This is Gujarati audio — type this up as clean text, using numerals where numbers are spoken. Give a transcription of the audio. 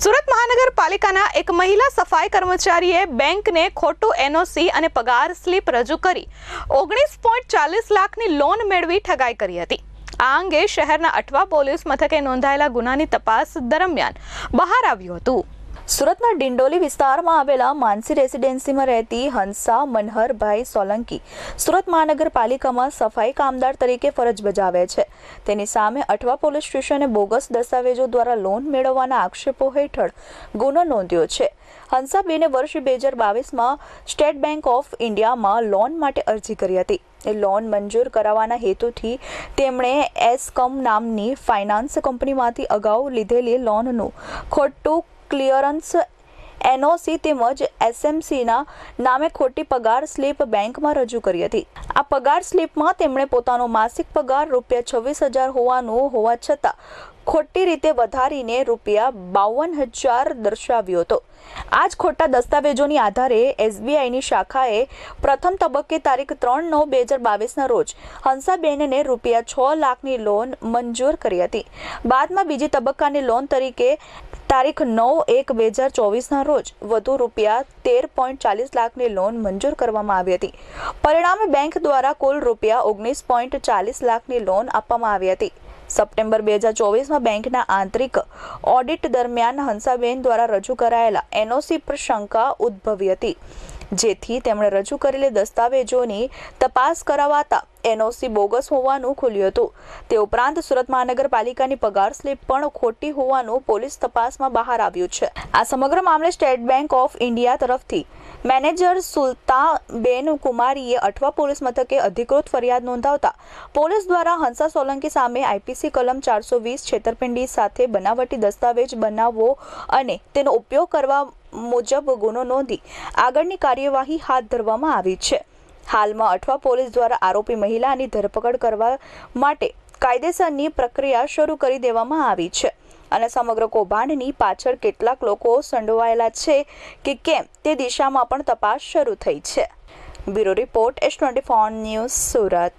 સુરત મહાનગરપાલિકાના એક મહિલા સફાઈ કર્મચારીએ બેંકને ખોટું એનઓસી અને પગાર સ્લીપ રજૂ કરી 19.40 લાખની લોન મેળવી ઠગાઈ કરી હતી। આ અંગે શહેરના અઠવા પોલીસ મથકે નોંધાયેલા ગુનાની તપાસ દરમિયાન બહાર આવ્યું હતું। સુરતના ડિંડોલી વિસ્તારમાં આવેલા માનસી રેસિડેન્સીમાં રહેતી હંસા મનહરભાઈ સોલંકી સુરત મહાનગરપાલિકામાં સફાઈ કામદાર તરીકે ફરજ બજાવે છે। તેની સામે અઠવા પોલીસ સ્ટેશને બોગસ દસ્તાવેજો દ્વારા લોન મેળવવાના આક્ષેપો હેઠળ ગુનો નોંધ્યો છે। હંસાબેને વર્ષ 2022માં સ્ટેટ બેંક ઓફ ઇન્ડિયામાં લોન માટે અરજી કરી હતી। લોન મંજૂર કરાવવાના હેતુથી તેમણે એસકમ નામની ફાઇનાન્સ કંપનીમાંથી અગાઉ લીધેલી લોનનું ખોટું ક્લિયરન્સ એનઓસી તેમજ એસએમસીના નામે ખોટી પગાર સ્લીપ બેંકમાં રજૂ કરી હતી। આ પગાર સ્લીપમાં તેમણે પોતાનો માસિક પગાર ₹26,000 હોવા છતાં ખોટી રીતે વધારીને ₹52,000 દર્શાવ્યો હતો। આ જ ખોટા દસ્તાવેજોની આધારે એસબીઆઈની શાખાએ પ્રથમ તબક્કે તારીખ 3/9/2022ના રોજ હંસાબેનને ₹6 લાખની લોન મંજૂર કરી હતી। બાદમાં બીજી તબક્કાની લોન તરીકે તારીખ 9/1/2024ના રોજ વધુ ₹13.40 લાખની લોન મંજૂર કરવામાં આવી હતી। પરિણામે બેંક દ્વારા કુલ ₹19.40 લાખની લોન આપવામાં આવી હતી। સપ્ટેમ્બર 2024માં બેંકના આંતરિક ઓડિટ દરમિયાન હંસાબેન દ્વારા રજૂ કરાયેલા એનઓસી પર શંકા ઉદ્ભવી હતી, જેથી તેમણે રજૂ કરેલી દસ્તાવેજોની તપાસ કરાવાતા એનઓસી બોગસ હોવાનું ખુલ્યું હતું। તે ઉપરાંત સુરત મહાનગરપાલિકાની પગાર સ્લીપ પણ ખોટી હોવાનું પોલીસ તપાસમાં બહાર આવ્યું છે। આ સમગ્ર મામલે સ્ટેટ બેંક ઓફ ઇન્ડિયા તરફથી મેનેજર સુલતાબેન કુમારીએ અઠવા પોલીસ મથકે અધિકૃત ફરિયાદ નોંધાવતા પોલીસ દ્વારા હંસા સોલંકી સામે આઈપીસી કલમ 420 છેતરપિંડી સાથે બનાવટી દસ્તાવેજ બનાવવો અને તેનો ઉપયોગ કરવા મુજબ ગુનો નોંધી આગળની કાર્યવાહી હાથ ધરવામાં આવી છે। હાલમાં અઠવા પોલીસ દ્વારા આરોપી મહિલાની ધરપકડ કરવા માટે કાયદેસરની પ્રક્રિયા શરૂ કરી દેવામાં આવી છે અને સમગ્ર કૌભાંડની પાછળ કેટલાક લોકો સંડોવાયેલા છે કે કેમ તે દિશામાં પણ તપાસ શરૂ થઈ છે। Bureau report S24 news Surat.